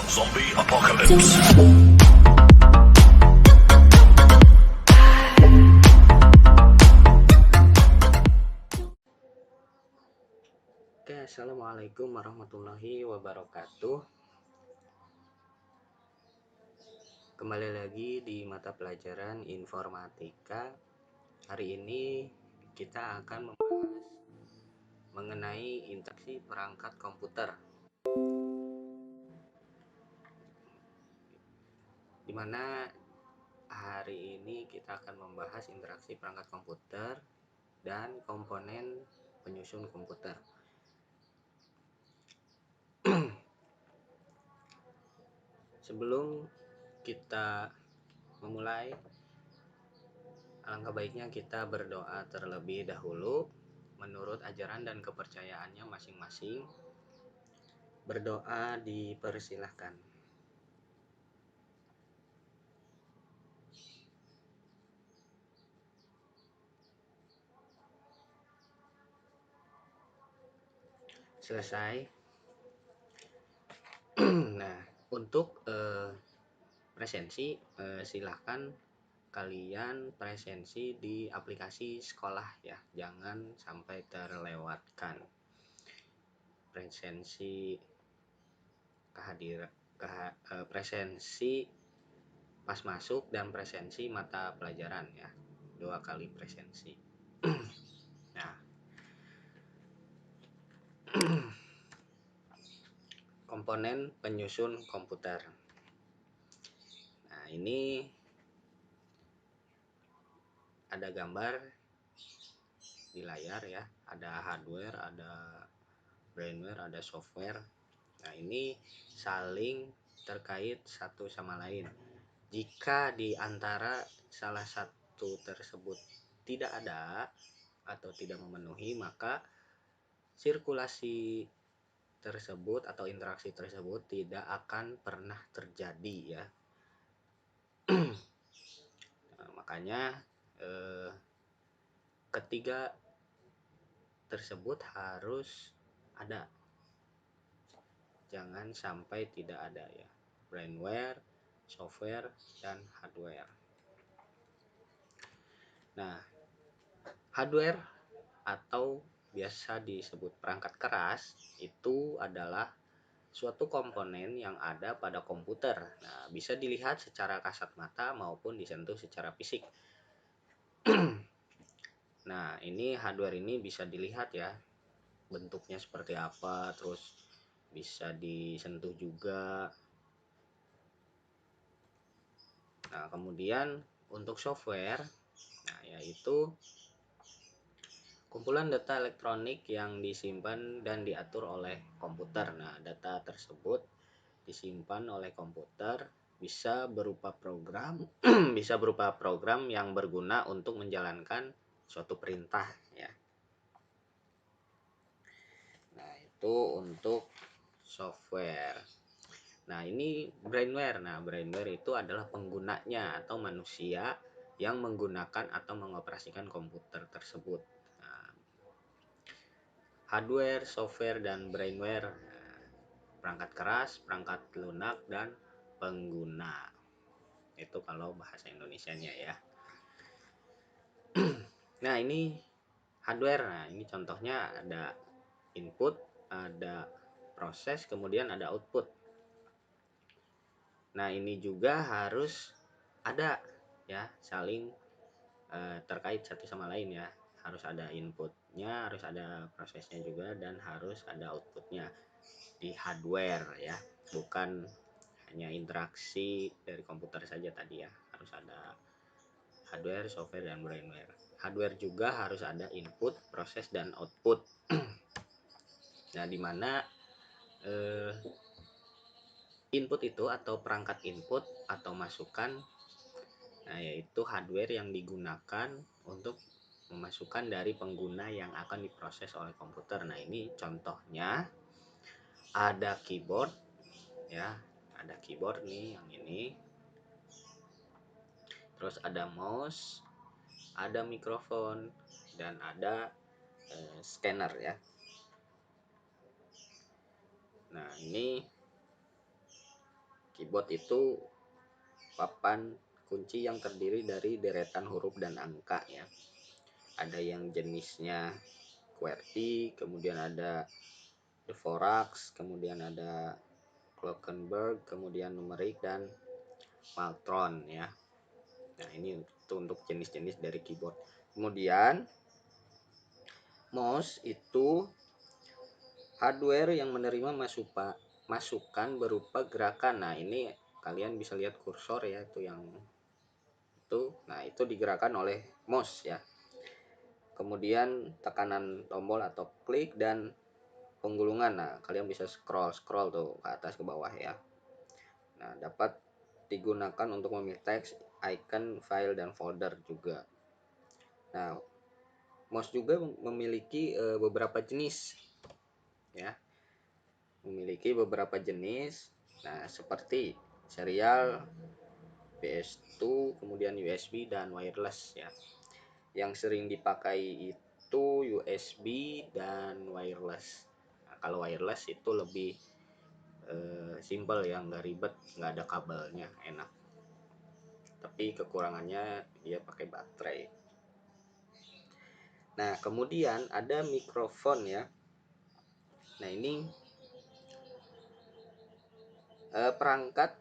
Zombie Apocalypse. Oke, assalamualaikum warahmatullahi wabarakatuh. Kembali lagi di mata pelajaran informatika. Hari ini kita akan membahas mengenai interaksi perangkat komputer, dimana hari ini kita akan membahas interaksi perangkat komputer dan komponen penyusun komputer. Sebelum kita memulai, alangkah baiknya kita berdoa terlebih dahulu menurut ajaran dan kepercayaannya masing-masing. Berdoa dipersilahkan. Selesai. Nah, untuk presensi, silahkan kalian presensi di aplikasi sekolah ya, jangan sampai terlewatkan. Presensi presensi pas masuk dan presensi mata pelajaran ya, 2 kali presensi. Nah, komponen penyusun komputer. Nah, ini ada gambar di layar ya, ada hardware, ada brainware, ada software. Nah, ini saling terkait satu sama lain. Jika di antara salah satu tersebut tidak ada atau tidak memenuhi, maka sirkulasi tersebut atau interaksi tersebut tidak akan pernah terjadi ya. Nah, makanya ketiga tersebut harus ada, jangan sampai tidak ada ya, brainware, software, dan hardware. Nah, hardware atau biasa disebut perangkat keras itu adalah suatu komponen yang ada pada komputer. Nah, bisa dilihat secara kasat mata maupun disentuh secara fisik. Nah, ini hardware ini bisa dilihat ya, bentuknya seperti apa, terus bisa disentuh juga. Nah, kemudian untuk software, nah yaitu kumpulan data elektronik yang disimpan dan diatur oleh komputer. Nah, data tersebut disimpan oleh komputer bisa berupa program, bisa berupa program yang berguna untuk menjalankan suatu perintah ya. Nah, itu untuk software. Nah, ini brainware. Nah, brainware itu adalah penggunanya atau manusia yang menggunakan atau mengoperasikan komputer tersebut. Nah, hardware, software, dan brainware, perangkat keras, perangkat lunak, dan pengguna. Itu kalau bahasa Indonesianya ya. Nah, ini hardware. Nah, ini contohnya ada input, ada proses, kemudian ada output. Nah, ini juga harus ada ya, saling terkait satu sama lain ya. Harus ada inputnya, harus ada prosesnya juga, dan harus ada outputnya di hardware ya. Bukan hanya interaksi dari komputer saja tadi ya. Harus ada hardware, software, dan brainware. Hardware juga harus ada input, proses, dan output. Nah, dimana input itu atau perangkat input atau masukan, nah yaitu hardware yang digunakan untuk memasukkan dari pengguna yang akan diproses oleh komputer. Nah, ini contohnya ada keyboard ya, ada keyboard nih yang ini. Terus ada mouse, ada mikrofon, dan ada scanner ya. Nah, ini keyboard itu papan kunci yang terdiri dari deretan huruf dan angka ya. Ada yang jenisnya QWERTY, kemudian ada Dvorak, kemudian ada Glockenberg, kemudian numerik dan Maltron ya. Nah, ini untuk jenis-jenis dari keyboard. Kemudian mouse itu hardware yang menerima masukan berupa gerakan. Nah, ini kalian bisa lihat kursor ya, itu yang itu. Nah, itu digerakkan oleh mouse ya. Kemudian tekanan tombol atau klik dan penggulungan. Nah, kalian bisa scroll tuh ke atas ke bawah ya. Nah, dapat digunakan untuk memilih teks, icon, file dan folder juga. Nah, mouse juga memiliki beberapa jenis ya. Memiliki beberapa jenis. Nah, seperti serial, PS2, kemudian USB dan wireless ya. Yang sering dipakai itu USB dan wireless. Nah, kalau wireless itu lebih simple ya, nggak ribet, nggak ada kabelnya, enak. Tapi kekurangannya dia pakai baterai. Nah, kemudian ada mikrofon ya. Nah, ini perangkat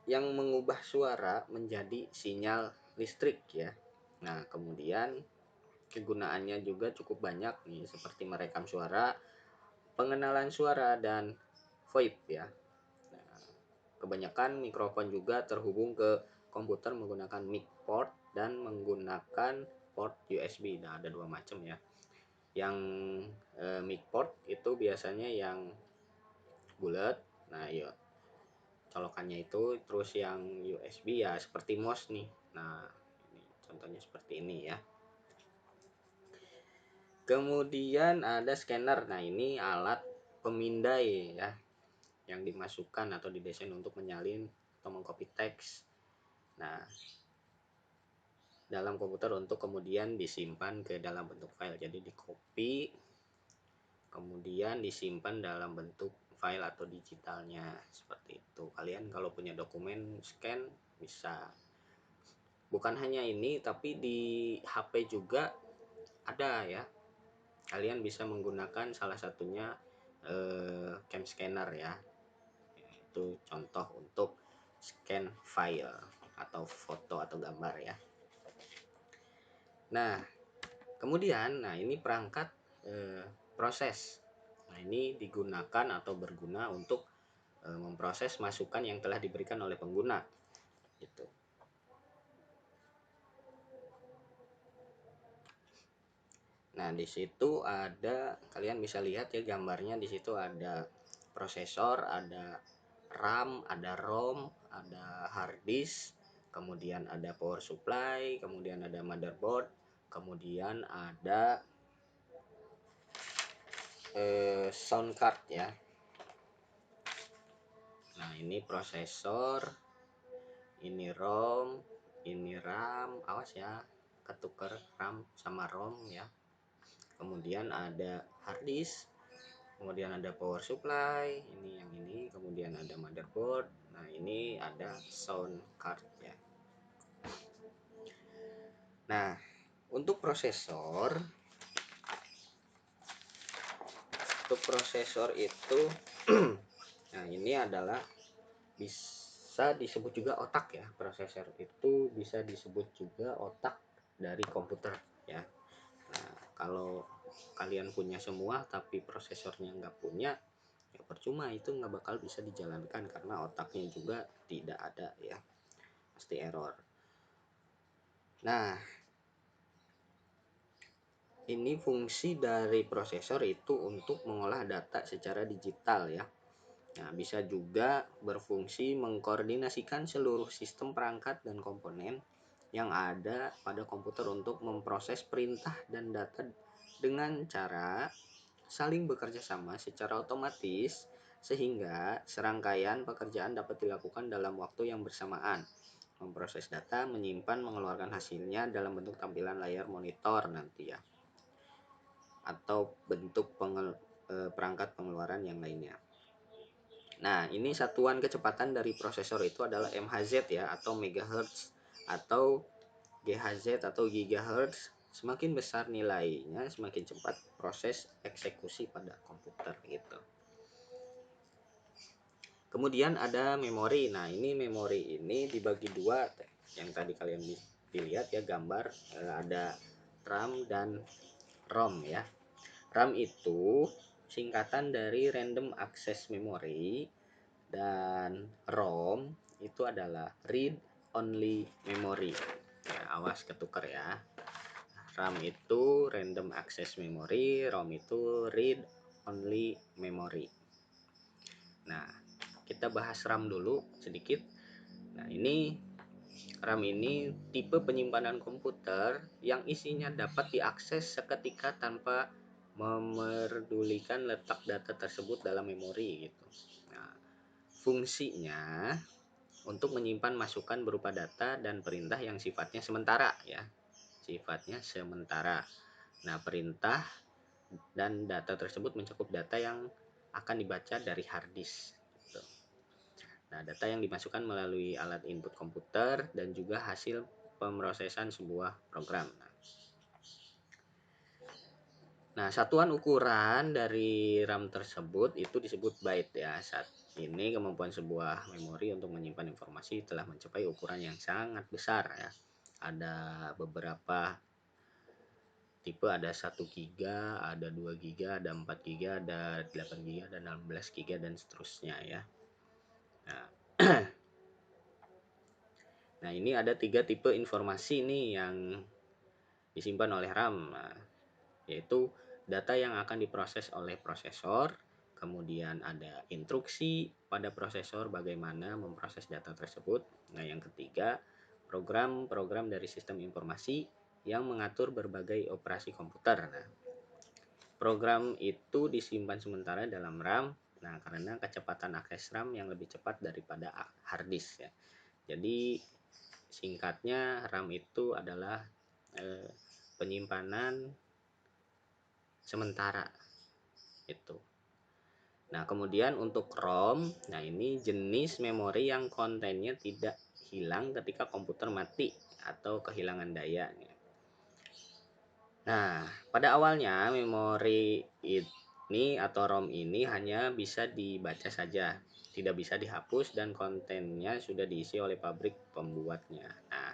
yang mengubah suara menjadi sinyal listrik ya. Nah, kemudian kegunaannya juga cukup banyak nih, seperti merekam suara, pengenalan suara dan VoIP ya. Nah, kebanyakan mikrofon juga terhubung ke komputer menggunakan mic port dan menggunakan port USB. Nah, ada dua macam ya. Yang mic port itu biasanya yang bulat. Nah, ya colokannya itu, terus yang USB ya seperti mouse nih. Nah, ini contohnya seperti ini ya. Kemudian ada scanner. Nah, ini alat pemindai ya, yang dimasukkan atau didesain untuk menyalin atau mengcopy teks. Nah, dalam komputer untuk kemudian disimpan ke dalam bentuk file. Jadi di copy kemudian disimpan dalam bentuk file atau digitalnya seperti itu. Kalian kalau punya dokumen scan bisa. Bukan hanya ini, tapi di HP juga ada ya. Kalian bisa menggunakan salah satunya cam scanner ya. Itu contoh untuk scan file atau foto atau gambar ya. Nah, kemudian ini perangkat proses. Nah, ini digunakan atau berguna untuk memproses masukan yang telah diberikan oleh pengguna gitu. Nah, di situ ada, kalian bisa lihat ya gambarnya, di situ ada prosesor, ada RAM, ada ROM, ada hard disk, kemudian ada power supply, kemudian ada motherboard, kemudian ada sound card ya. Nah, ini prosesor, ini ROM, ini RAM, awas ya ketuker RAM sama ROM ya. Kemudian ada hard disk, kemudian ada power supply, ini yang ini, kemudian ada motherboard. Nah, ini ada sound card ya. Nah, untuk prosesor itu nah, ini adalah bisa disebut juga otak ya. Prosesor itu bisa disebut juga otak dari komputer ya. Nah, kalau kalian punya semua tapi prosesornya nggak punya, ya percuma, itu nggak bakal bisa dijalankan karena otaknya juga tidak ada ya, pasti error. Nah, ini fungsi dari prosesor itu untuk mengolah data secara digital ya. Nah, bisa juga berfungsi mengkoordinasikan seluruh sistem perangkat dan komponen yang ada pada komputer untuk memproses perintah dan data dengan cara saling bekerja sama secara otomatis, sehingga serangkaian pekerjaan dapat dilakukan dalam waktu yang bersamaan. Memproses data, menyimpan, mengeluarkan hasilnya dalam bentuk tampilan layar monitor nanti ya, atau bentuk perangkat pengeluaran yang lainnya. Nah, ini satuan kecepatan dari prosesor itu adalah MHz ya, atau megahertz atau GHz atau gigahertz. Semakin besar nilainya, semakin cepat proses eksekusi pada komputer gitu. Kemudian ada memori. Nah, ini memori ini dibagi dua, yang tadi kalian dilihat ya gambar, ada RAM dan ROM ya. RAM itu singkatan dari Random Access Memory, dan ROM itu adalah Read Only Memory. Ya, awas ketuker ya. RAM itu Random Access Memory, ROM itu Read Only Memory. Nah, kita bahas RAM dulu sedikit. Nah, ini RAM ini tipe penyimpanan komputer yang isinya dapat diakses seketika tanpa memerdulikan letak data tersebut dalam memori gitu. Nah, fungsinya untuk menyimpan masukan berupa data dan perintah yang sifatnya sementara ya. Sifatnya sementara. Nah, perintah dan data tersebut mencakup data yang akan dibaca dari hard disk gitu. Nah, data yang dimasukkan melalui alat input komputer dan juga hasil pemrosesan sebuah program. Nah, satuan ukuran dari RAM tersebut itu disebut byte ya. Saat ini kemampuan sebuah memori untuk menyimpan informasi telah mencapai ukuran yang sangat besar ya. Ada beberapa tipe, ada 1 giga, ada 2 giga, ada 4 giga, ada 8 giga, dan 16 giga dan seterusnya ya. Nah, nah ini ada 3 tipe informasi nih yang disimpan oleh RAM, yaitu data yang akan diproses oleh prosesor, kemudian ada instruksi pada prosesor bagaimana memproses data tersebut. Nah, yang ketiga, program-program dari sistem informasi yang mengatur berbagai operasi komputer. Nah, program itu disimpan sementara dalam RAM. Nah, karena kecepatan akses RAM yang lebih cepat daripada hard disk ya. Jadi singkatnya RAM itu adalah penyimpanan sementara itu. Nah, kemudian untuk ROM, nah ini jenis memori yang kontennya tidak hilang ketika komputer mati atau kehilangan daya. Nah, pada awalnya memori ini atau ROM ini hanya bisa dibaca saja, tidak bisa dihapus dan kontennya sudah diisi oleh pabrik pembuatnya. Nah,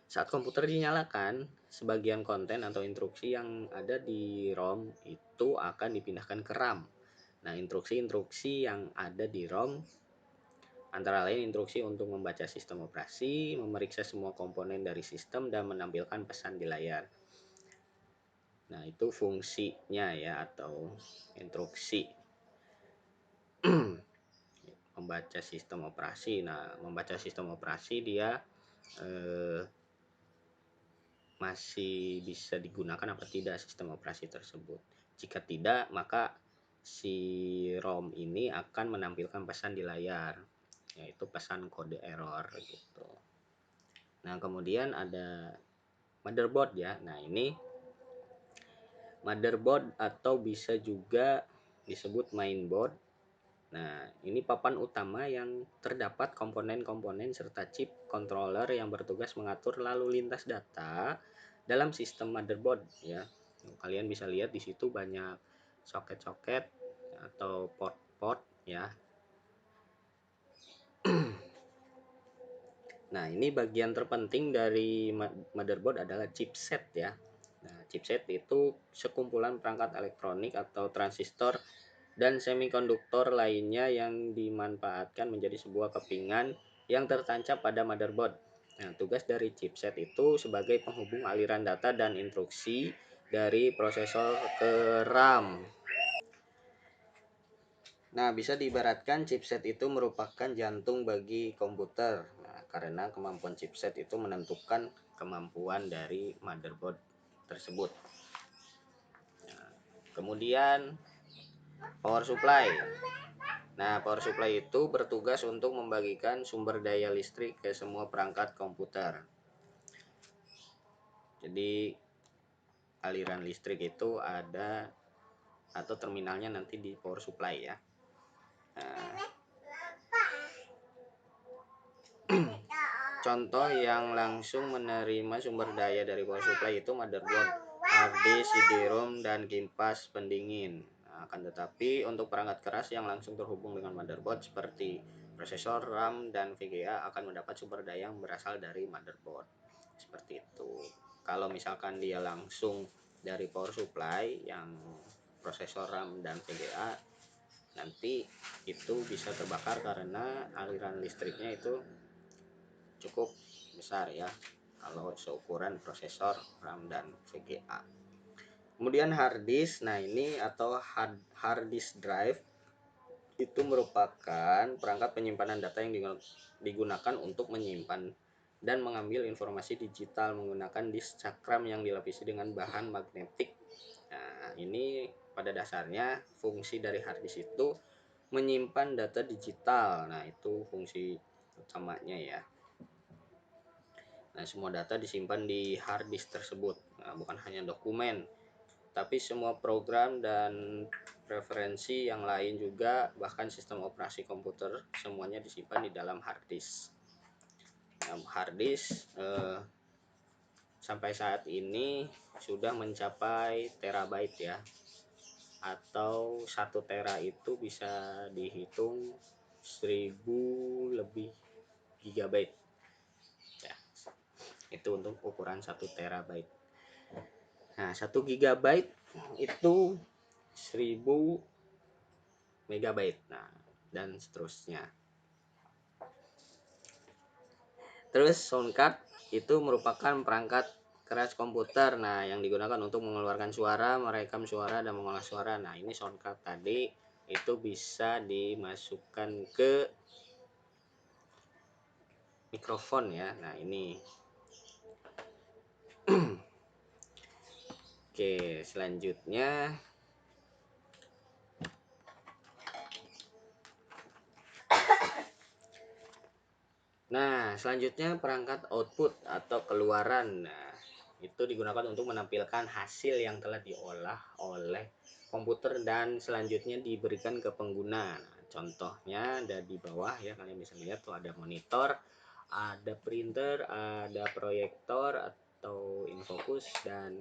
saat komputer dinyalakan, sebagian konten atau instruksi yang ada di ROM itu akan dipindahkan ke RAM. Nah, instruksi-instruksi yang ada di ROM antara lain instruksi untuk membaca sistem operasi, memeriksa semua komponen dari sistem, dan menampilkan pesan di layar. Nah, itu fungsinya ya, atau instruksi. Membaca sistem operasi. Nah, membaca sistem operasi dia masih bisa digunakan apa tidak sistem operasi tersebut. Jika tidak, maka si ROM ini akan menampilkan pesan di layar, yaitu pesan kode error gitu. Nah, kemudian ada motherboard ya. Nah, ini motherboard atau bisa juga disebut mainboard. Nah, ini papan utama yang terdapat komponen-komponen serta chip controller yang bertugas mengatur lalu lintas data dalam sistem motherboard ya. Kalian bisa lihat di situ banyak soket-soket atau port-port ya. Nah, ini bagian terpenting dari motherboard adalah chipset ya. Nah, chipset itu sekumpulan perangkat elektronik atau transistor dan semikonduktor lainnya yang dimanfaatkan menjadi sebuah kepingan yang tertancap pada motherboard. Nah, tugas dari chipset itu sebagai penghubung aliran data dan instruksi dari prosesor ke RAM. Nah, bisa diibaratkan chipset itu merupakan jantung bagi komputer. Nah, karena kemampuan chipset itu menentukan kemampuan dari motherboard tersebut. Nah, kemudian power supply. Nah, power supply itu bertugas untuk membagikan sumber daya listrik ke semua perangkat komputer. Jadi aliran listrik itu ada atau terminalnya nanti di power supply ya. Nah, contoh yang langsung menerima sumber daya dari power supply itu motherboard, hard disk, CD-ROM, dan kipas pendingin. Nah, akan tetapi untuk perangkat keras yang langsung terhubung dengan motherboard seperti prosesor, RAM, dan VGA akan mendapat sumber daya yang berasal dari motherboard. Seperti itu. Kalau misalkan dia langsung dari power supply yang prosesor, RAM, dan VGA, nanti itu bisa terbakar karena aliran listriknya itu cukup besar ya kalau seukuran prosesor, RAM, dan VGA. Kemudian hard disk, nah ini atau hard disk drive itu merupakan perangkat penyimpanan data yang digunakan untuk menyimpan dan mengambil informasi digital menggunakan disk cakram yang dilapisi dengan bahan magnetik. Nah, ini pada dasarnya fungsi dari hard disk itu menyimpan data digital. Nah, itu fungsi utamanya ya. Nah, semua data disimpan di hard disk tersebut. Nah, bukan hanya dokumen, tapi semua program dan referensi yang lain juga, bahkan sistem operasi komputer, semuanya disimpan di dalam hard disk. Nah, hard disk sampai saat ini sudah mencapai terabyte ya, atau 1 tera itu bisa dihitung 1000 lebih gigabyte ya. Itu untuk ukuran 1 terabyte. Nah, 1 gigabyte itu 1000 megabyte. Nah, dan seterusnya. Terus sound card itu merupakan perangkat keras komputer, nah yang digunakan untuk mengeluarkan suara, merekam suara, dan mengolah suara. Nah, ini sound card tadi itu bisa dimasukkan ke mikrofon ya. Nah, ini. Oke, selanjutnya selanjutnya perangkat output atau keluaran. Nah, itu digunakan untuk menampilkan hasil yang telah diolah oleh komputer dan selanjutnya diberikan ke pengguna. Nah, contohnya ada di bawah ya, kalian bisa lihat tuh ada monitor, ada printer, ada proyektor atau infocus, dan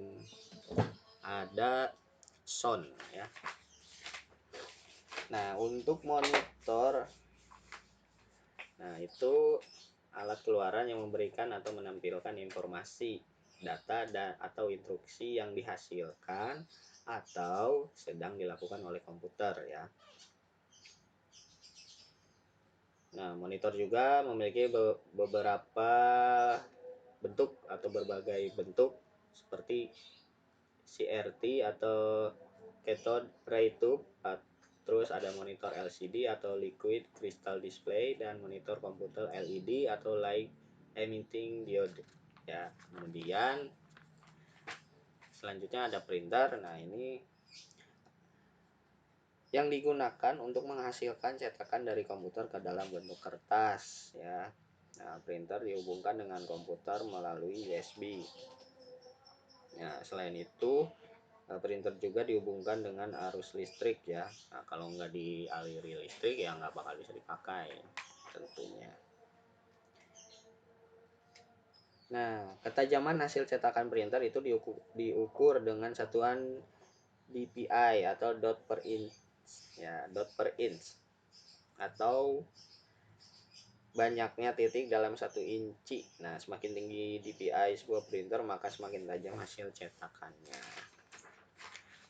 ada sound ya. Nah, untuk monitor, nah itu alat keluaran yang memberikan atau menampilkan informasi, data, atau instruksi yang dihasilkan atau sedang dilakukan oleh komputer ya. Nah, monitor juga memiliki beberapa bentuk atau berbagai bentuk seperti CRT atau cathode ray tube, terus ada monitor LCD atau liquid crystal display, dan monitor komputer LED atau light emitting diode ya. Kemudian selanjutnya ada printer. Nah, ini yang digunakan untuk menghasilkan cetakan dari komputer ke dalam bentuk kertas ya. Nah, printer dihubungkan dengan komputer melalui USB. Nah, selain itu printer juga dihubungkan dengan arus listrik ya. Nah, kalau nggak dialiri listrik ya nggak bakal bisa dipakai tentunya. Nah, ketajaman hasil cetakan printer itu diukur dengan satuan DPI atau dot per inch ya, dot per inch, atau banyaknya titik dalam 1 inci. Nah, semakin tinggi DPI sebuah printer maka semakin tajam hasil cetakannya.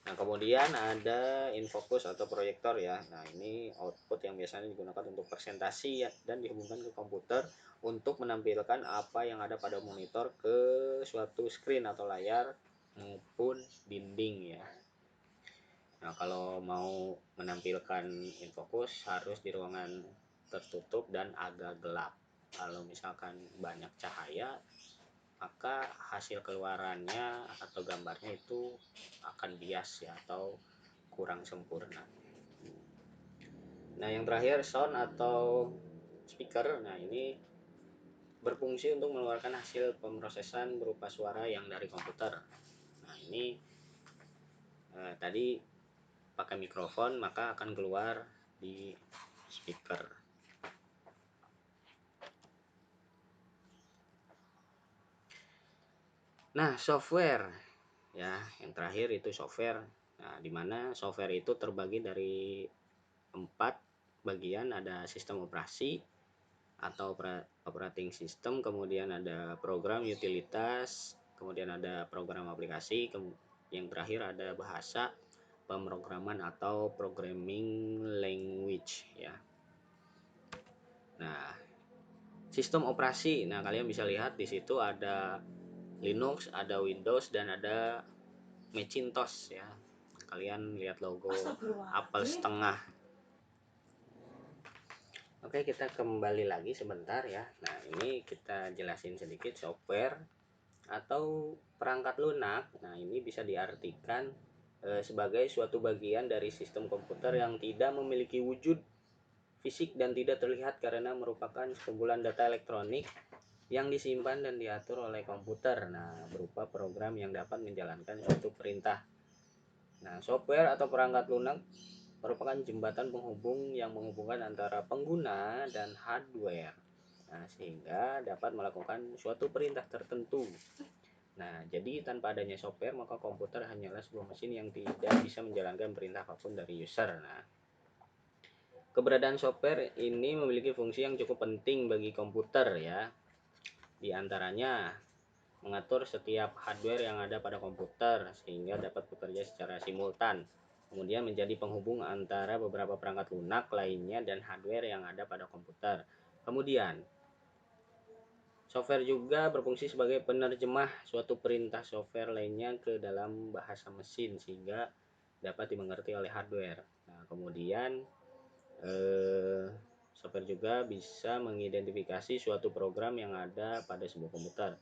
Nah, kemudian ada infocus atau proyektor ya. Nah, ini output yang biasanya digunakan untuk presentasi ya, dan dihubungkan ke komputer untuk menampilkan apa yang ada pada monitor ke suatu screen atau layar maupun dinding ya. Nah, kalau mau menampilkan infocus harus di ruangan tertutup dan agak gelap. Kalau misalkan banyak cahaya, maka hasil keluarannya atau gambarnya itu akan bias ya, atau kurang sempurna. Nah, yang terakhir sound atau speaker. Nah, ini berfungsi untuk mengeluarkan hasil pemrosesan berupa suara yang dari komputer. Nah, ini tadi pakai mikrofon maka akan keluar di speaker. Nah, software ya, yang terakhir itu software. Nah, dimana software itu terbagi dari 4 bagian. Ada sistem operasi atau operating system, kemudian ada program utilitas, kemudian ada program aplikasi, yang terakhir ada bahasa pemrograman atau programming language ya. Nah, sistem operasi. Nah, kalian bisa lihat di situ ada Linux, ada Windows, dan ada Macintosh ya. Kalian lihat logo apel setengah. Oke, kita kembali lagi sebentar ya. Nah, ini kita jelasin sedikit software atau perangkat lunak. Nah, ini bisa diartikan sebagai suatu bagian dari sistem komputer yang tidak memiliki wujud fisik dan tidak terlihat karena merupakan sekumpulan data elektronik yang disimpan dan diatur oleh komputer. Nah, berupa program yang dapat menjalankan suatu perintah. Nah, software atau perangkat lunak merupakan jembatan penghubung yang menghubungkan antara pengguna dan hardware. Nah, sehingga dapat melakukan suatu perintah tertentu. Nah, jadi tanpa adanya software, maka komputer hanyalah sebuah mesin yang tidak bisa menjalankan perintah apapun dari user. Nah, keberadaan software ini memiliki fungsi yang cukup penting bagi komputer ya. Di antaranya mengatur setiap hardware yang ada pada komputer sehingga dapat bekerja secara simultan. Kemudian menjadi penghubung antara beberapa perangkat lunak lainnya dan hardware yang ada pada komputer. Kemudian, software juga berfungsi sebagai penerjemah suatu perintah software lainnya ke dalam bahasa mesin sehingga dapat dimengerti oleh hardware. Nah, kemudian software juga bisa mengidentifikasi suatu program yang ada pada sebuah komputer.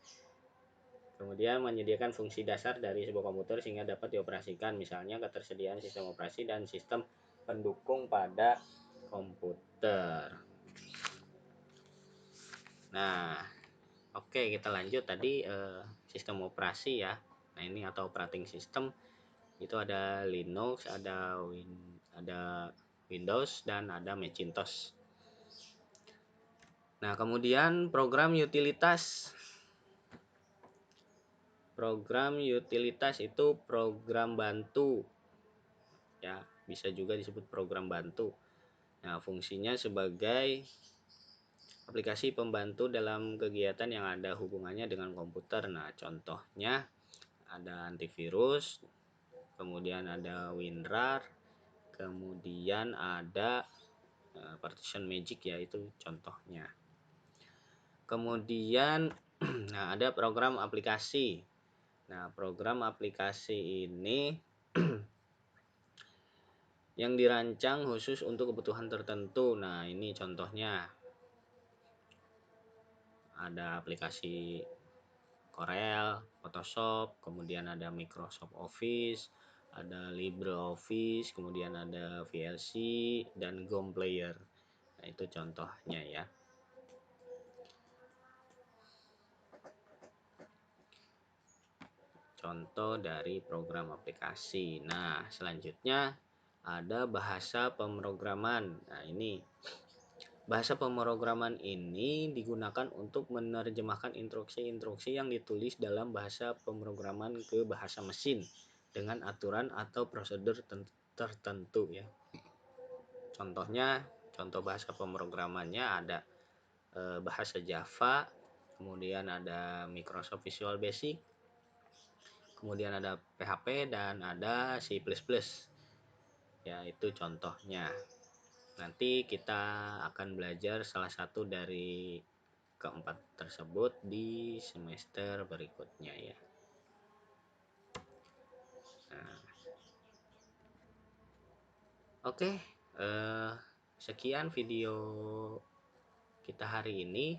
Kemudian menyediakan fungsi dasar dari sebuah komputer sehingga dapat dioperasikan, misalnya ketersediaan sistem operasi dan sistem pendukung pada komputer. Nah, oke, kita lanjut tadi sistem operasi ya. Nah, ini atau operating system itu ada Linux, ada Windows, dan ada Macintosh. Nah, kemudian program utilitas. Program utilitas itu program bantu ya, bisa juga disebut program bantu. Nah, fungsinya sebagai aplikasi pembantu dalam kegiatan yang ada hubungannya dengan komputer. Nah, contohnya ada antivirus, kemudian ada WinRAR, kemudian ada Partition Magic ya, itu contohnya. Kemudian nah, ada program aplikasi. Nah, program aplikasi ini yang dirancang khusus untuk kebutuhan tertentu. Nah, ini contohnya ada aplikasi Corel, Photoshop, kemudian ada Microsoft Office, ada LibreOffice, kemudian ada VLC dan GOM Player. Nah, itu contohnya ya. Contoh dari program aplikasi. Nah, selanjutnya ada bahasa pemrograman. Nah, ini bahasa pemrograman ini digunakan untuk menerjemahkan instruksi-instruksi yang ditulis dalam bahasa pemrograman ke bahasa mesin dengan aturan atau prosedur tertentu ya. Contohnya, contoh bahasa pemrogramannya ada bahasa Java, kemudian ada Microsoft Visual Basic, kemudian ada PHP, dan ada C++. Ya, itu contohnya. Nanti kita akan belajar salah satu dari keempat tersebut di semester berikutnya ya. Nah, oke, sekian video kita hari ini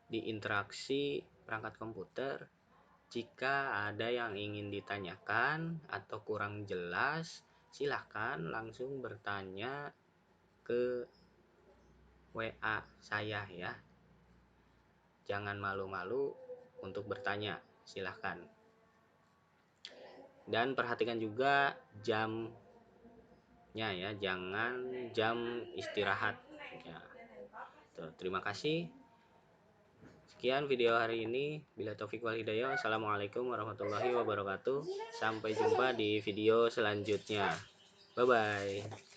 di interaksi perangkat komputer. Jika ada yang ingin ditanyakan atau kurang jelas, silahkan langsung bertanya ke WA saya ya. Jangan malu-malu untuk bertanya, silahkan. Dan perhatikan juga jam ya, jangan jam istirahat ya. Tuh, terima kasih. Sekian video hari ini. Bila taufik wal hidayah. Assalamualaikum warahmatullahi wabarakatuh. Sampai jumpa di video selanjutnya. Bye bye.